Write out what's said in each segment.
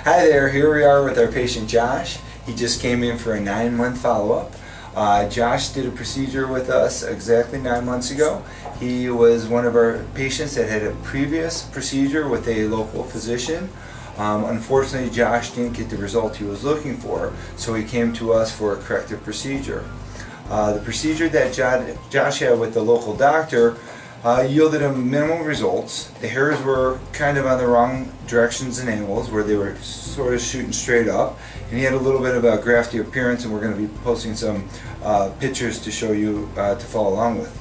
Hi there, here we are with our patient Josh. He just came in for a 9-month follow-up. Josh did a procedure with us exactly 9 months ago. He was one of our patients that had a previous procedure with a local physician. Unfortunately, Josh didn't get the result he was looking for, so he came to us for a corrective procedure. The procedure that Josh had with the local doctor yielded him minimal results. The hairs were kind of on the wrong directions and angles where they were sort of shooting straight up, and he had a little bit of a grafty appearance, and we're going to be posting some pictures to show you to follow along with.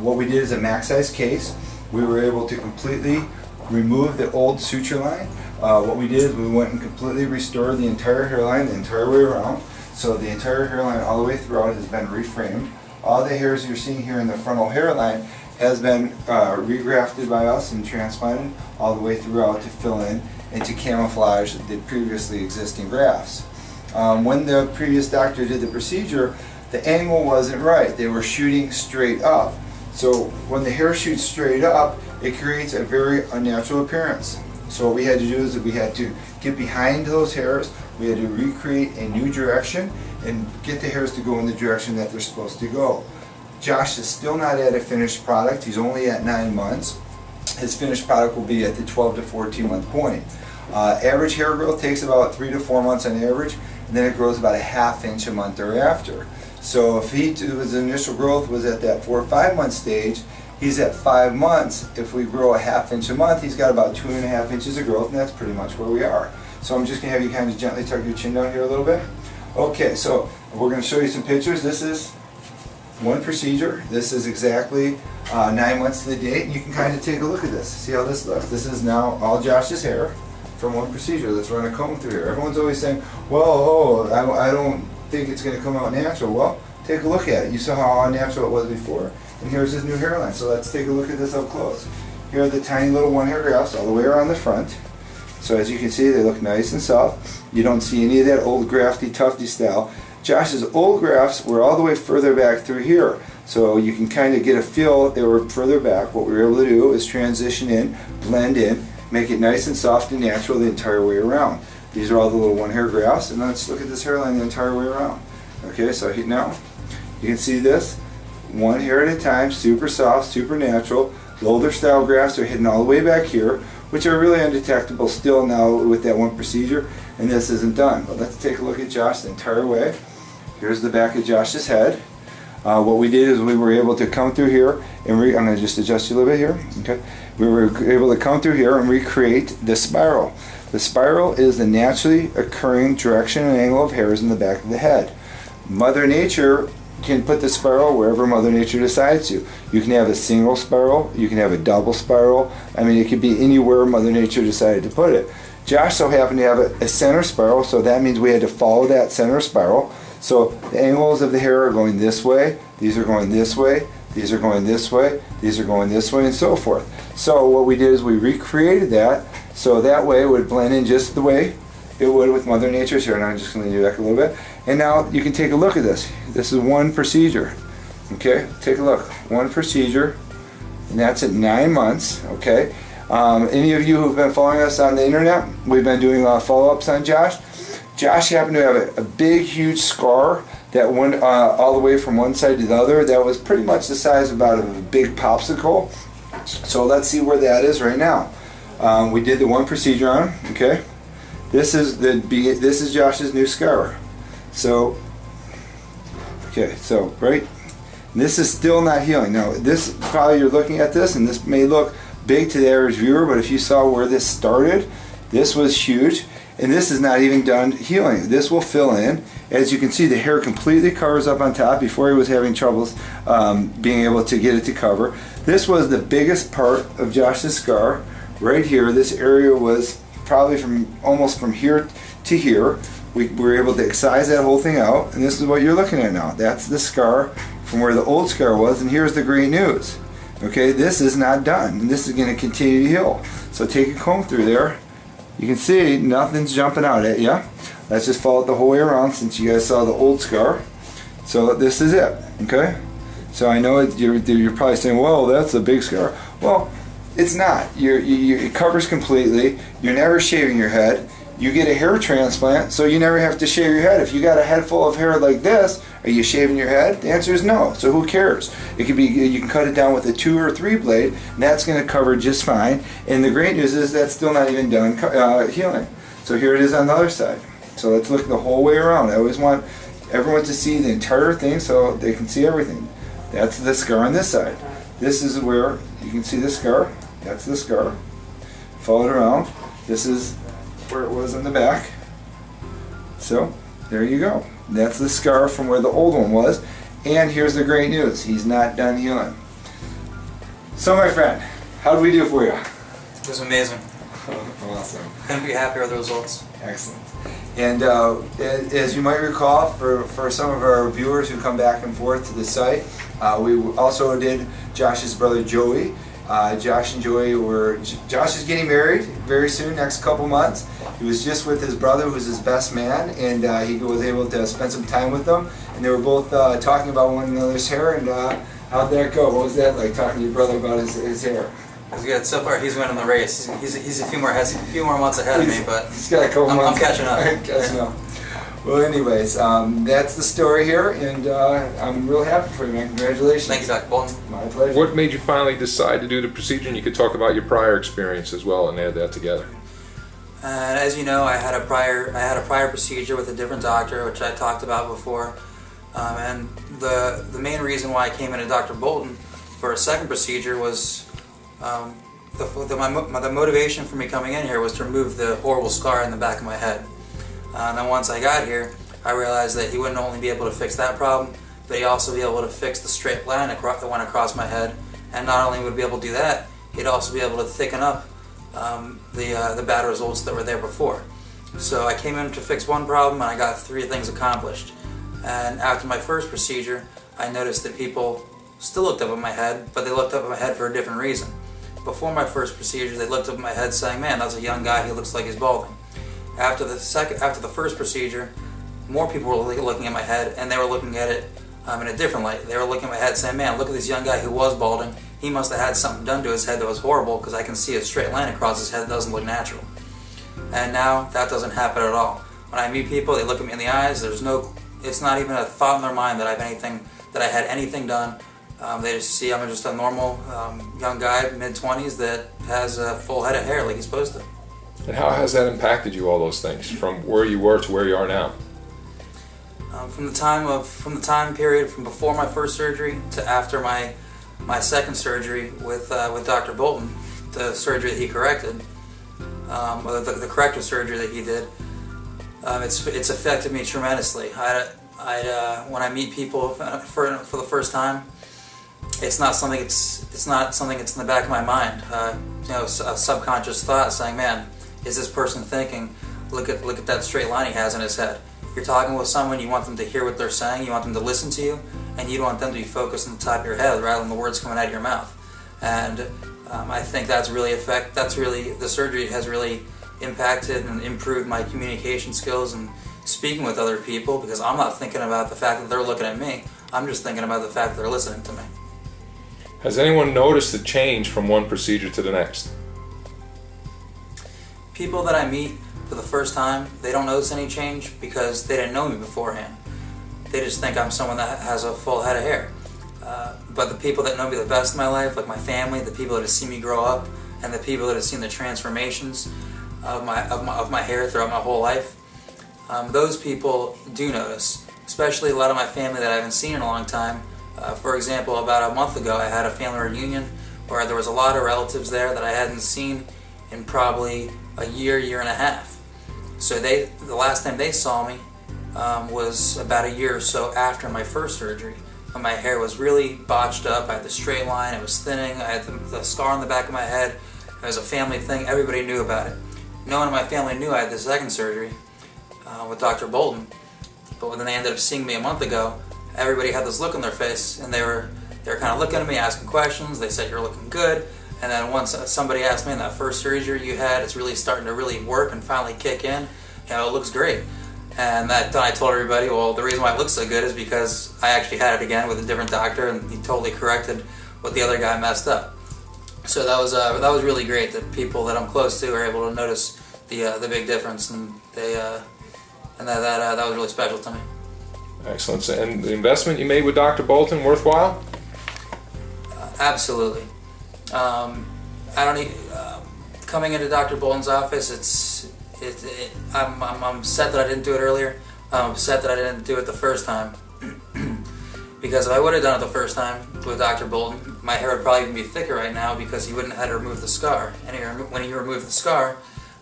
What we did is a max size case. We were able to completely remove the old suture line. What we did is we went and completely restored the entire hairline the entire way around. So the entire hairline all the way throughout has been reframed. All the hairs you're seeing here in the frontal hairline has been regrafted by us and transplanted all the way throughout to fill in and to camouflage the previously existing grafts. When the previous doctor did the procedure, the angle wasn't right. They were shooting straight up. So when the hair shoots straight up, it creates a very unnatural appearance. So what we had to do is that we had to get behind those hairs, we had to recreate a new direction and get the hairs to go in the direction that they're supposed to go. Josh is still not at a finished product. He's only at 9 months. His finished product will be at the 12 to 14 month point. Average hair growth takes about 3 to 4 months on average, and then it grows about a ½ inch a month thereafter. So if his initial growth was at that 4 or 5 month stage, he's at 5 months. If we grow a ½ inch a month, he's got about 2.5 inches of growth, and that's pretty much where we are. So I'm just going to have you kind of gently tuck your chin down here a little bit. Okay, so we're going to show you some pictures. This is one procedure. This is exactly 9 months to the date, and you can kind of take a look at this. See how this looks? This is now all Josh's hair from one procedure. Let's run a comb through here. Everyone's always saying, well, I don't think it's going to come out natural. Well, take a look at it. You saw how unnatural it was before, and here's his new hairline. So let's take a look at this up close. Here are the tiny little 1-hair grafts all the way around the front. So as you can see, they look nice and soft. You don't see any of that old grafty, tufty style. Josh's old grafts were all the way further back through here. So you can kind of get a feel that they were further back. What we were able to do is transition in, blend in, make it nice and soft and natural the entire way around. These are all the little 1-hair grafts, and let's look at this hairline the entire way around. Okay, so now you can see this, 1 hair at a time, super soft, super natural. The older style grafts are hidden all the way back here, which are really undetectable still now with that one procedure, and this isn't done. But let's take a look at Josh the entire way. Here's the back of Josh's head. What we did is we were able to come through here, and I'm going to just adjust you a little bit here. Okay, we were able to come through here and recreate the spiral. The spiral is the naturally occurring direction and angle of hairs in the back of the head. Mother Nature can put the spiral wherever Mother Nature decides to. You can have a single spiral, you can have a double spiral. I mean, it could be anywhere Mother Nature decided to put it. Josh so happened to have a center spiral, so that means we had to follow that center spiral. So the angles of the hair are going this way, these are going this way, these are going this way, these are going this way, and so forth. So what we did is we recreated that, so that way it would blend in just the way it would with Mother Nature's hair. And I'm just going to lean you back a little bit. And now you can take a look at this. This is one procedure. Okay, take a look. One procedure, and that's at 9 months. Okay. Any of you who've been following us on the internet, we've been doing follow-ups on Josh. Josh happened to have a big, huge scar that went all the way from one side to the other. That was pretty much the size of about a big popsicle. So let's see where that is right now. We did the one procedure on him. Okay. This is Josh's new scar. So, okay, so right, this is still not healing. Now, this probably you're looking at this, and this may look big to the average viewer, but if you saw where this started, this was huge, and this is not even done healing. This will fill in. As you can see, the hair completely covers up on top. Before he was having troubles being able to get it to cover. This was the biggest part of Josh's scar. Right here, this area was probably almost from here to here. We were able to excise that whole thing out, and this is what you're looking at now. That's the scar from where the old scar was, and here's the great news. Okay, this is not done, and this is going to continue to heal. So take a comb through there. You can see nothing's jumping out at you. Let's just follow it the whole way around since you guys saw the old scar. So this is it. Okay, so I know you're probably saying, "Whoa, that's a big scar." Well, it's not. It covers completely. You're never shaving your head. You get a hair transplant, so you never have to shave your head. If you got a head full of hair like this, are you shaving your head? The answer is no. So who cares? It could be, you can cut it down with a 2 or 3 blade, and that's going to cover just fine. And the great news is that's still not even done healing. So here it is on the other side. So let's look the whole way around. I always want everyone to see the entire thing so they can see everything. That's the scar on this side. This is where you can see the scar. That's the scar. Follow it around. This is where it was in the back. So there you go. That's the scar from where the old one was. And here's the great news. He's not done healing. So my friend, how did we do for you? It was amazing. Awesome. Couldn't be happier with the results. Excellent. And as you might recall, for some of our viewers who come back and forth to the site, we also did Josh's brother Joey. Josh and Joey Josh is getting married very soon, next couple months. He was just with his brother, who's his best man, and he was able to spend some time with them. And they were both talking about one another's hair, and how'd that go? What was that like, talking to your brother about his hair? It was good. So far, he's winning the race. He's a few more months ahead of me, but he's got a couple months. I'm catching up. Catching up. Well, anyways, that's the story here, and I'm real happy for you, man. Congratulations. Thank you, Dr. Bolton. My pleasure. What made you finally decide to do the procedure? And you could talk about your prior experience as well and add that together. As you know, I had a prior procedure with a different doctor, which I talked about before. And the main reason why I came into Dr. Bolton for a second procedure was the motivation for me coming in here was to remove the horrible scar in the back of my head. And then once I got here, I realized that he wouldn't only be able to fix that problem, but he'd also be able to fix the straight line that went across my head. And not only would he be able to do that, he'd also be able to thicken up the bad results that were there before. So I came in to fix one problem, and I got 3 things accomplished. And after my first procedure, I noticed that people still looked up at my head, but they looked up at my head for a different reason. Before my first procedure, they looked up at my head saying, "Man, that's a young guy, he looks like he's balding." After the first procedure, more people were looking at my head, and they were looking at it in a different light. They were looking at my head saying, "Man, look at this young guy who was balding. He must have had something done to his head that was horrible, because I can see a straight line across his head that doesn't look natural." And now that doesn't happen at all. When I meet people, they look at me in the eyes. It's not even a thought in their mind that I had anything done. They just see I'm just a normal young guy, mid-20s, that has a full head of hair like he's supposed to. And how has that impacted you, all those things, from where you were to where you are now? From the time period from before my first surgery to after my second surgery with Dr. Bolton, the surgery that he corrected, the corrective surgery that he did, it's affected me tremendously. When I meet people for the first time, it's not something that's in the back of my mind. A subconscious thought saying, "Man, is this person thinking? Look at that straight line he has in his head." You're talking with someone, you want them to hear what they're saying, you want them to listen to you, and you want them to be focused on the top of your head rather than the words coming out of your mouth. And I think the surgery has really impacted and improved my communication skills and speaking with other people, because I'm not thinking about the fact that they're looking at me, I'm just thinking about the fact that they're listening to me. Has anyone noticed the change from one procedure to the next? People that I meet for the first time, they don't notice any change because they didn't know me beforehand. They just think I'm someone that has a full head of hair. But the people that know me the best in my life, like my family, the people that have seen me grow up, and the people that have seen the transformations of my hair throughout my whole life, those people do notice. Especially a lot of my family that I haven't seen in a long time. For example, about a month ago, I had a family reunion where there was a lot of relatives there that I hadn't seen in probably a year and a half. So the last time they saw me was about a year or so after my first surgery. When my hair was really botched up, I had the straight line, it was thinning, I had the scar on the back of my head. It was a family thing, everybody knew about it. No one in my family knew I had the second surgery with Dr. Bolton, but when they ended up seeing me a month ago, everybody had this look on their face, and they were kind of looking at me, asking questions. They said, "You're looking good." And then once somebody asked me, "In that first surgery you had, it's really starting to really work and finally kick in. It looks great." And I told everybody, well, the reason why it looks so good is because I actually had it again with a different doctor, and he totally corrected what the other guy messed up. So that was really great that people that I'm close to are able to notice the big difference, and that was really special to me. Excellent. And the investment you made with Dr. Bolton worthwhile? Absolutely. I don't need, coming into Dr. Bolton's office. I'm upset that I didn't do it earlier. I'm upset that I didn't do it the first time. Because if I would have done it the first time with Dr. Bolton, my hair would probably even be thicker right now because he wouldn't have had to remove the scar. And when he removed the scar,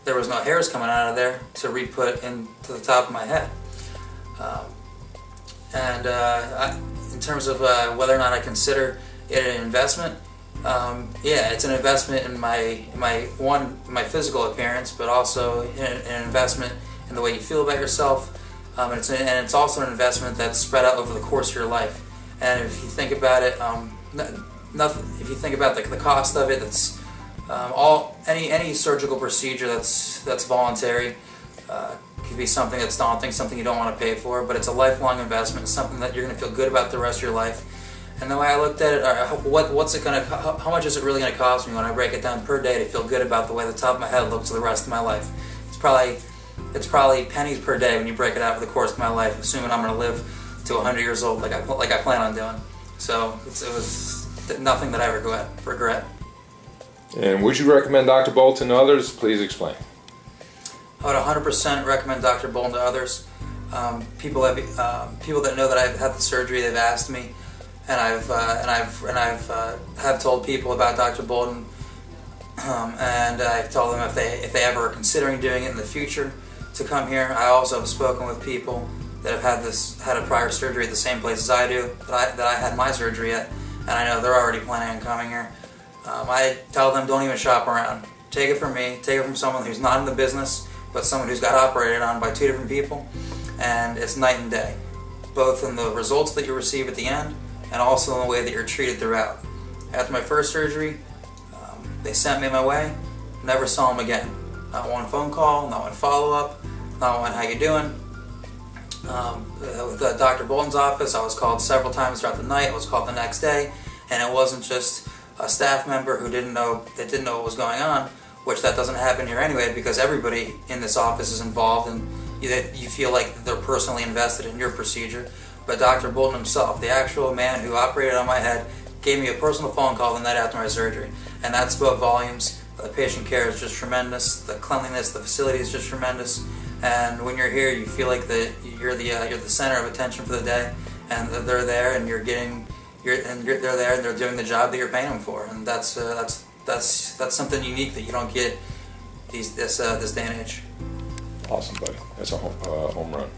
there was no hairs coming out of there to re-put into the top of my head. In terms of whether or not I consider it an investment, yeah, it's an investment in my physical appearance, but also an investment in the way you feel about yourself, and it's also an investment that's spread out over the course of your life. And if you think about it, if you think about the cost of it, that's any surgical procedure that's voluntary could be something that's daunting, something you don't want to pay for, but it's a lifelong investment, something that you're going to feel good about the rest of your life. And the way I looked at it, how much is it really going to cost me when I break it down per day to feel good about the way the top of my head looks the rest of my life? It's probably pennies per day when you break it out for the course of my life, assuming I'm going to live to 100 years old like I plan on doing. So it was nothing that I regret. And would you recommend Dr. Bolton to others? Please explain. I would 100% recommend Dr. Bolton to others. People that know that I've had the surgery, they've asked me, and I've told people about Dr. Bolton, and I've told them if they ever are considering doing it in the future to come here. I also have spoken with people that have had a prior surgery at the same place as I do, that I had my surgery at, and I know they're already planning on coming here. I tell them, don't even shop around. Take it from me, take it from someone who's not in the business, but someone who's got operated on by 2 different people, and it's night and day, both in the results that you receive at the end and also in the way that you're treated throughout. After my first surgery, they sent me my way, never saw them again. Not one phone call, not one follow-up, not one how you doing. With Dr. Bolton's office, I was called several times throughout the night. I was called the next day, and it wasn't just a staff member who didn't know what was going on, which that doesn't happen here anyway, because everybody in this office is involved and you feel like they're personally invested in your procedure. But Dr. Bolton himself, the actual man who operated on my head, gave me a personal phone call the night after my surgery, and that spoke volumes. The patient care is just tremendous. The cleanliness, the facility is just tremendous. And when you're here, you feel like you're the center of attention for the day, and they're there, and they're there, and they're doing the job that you're paying them for, and that's something unique that you don't get this day and age. Awesome, buddy. That's a home run.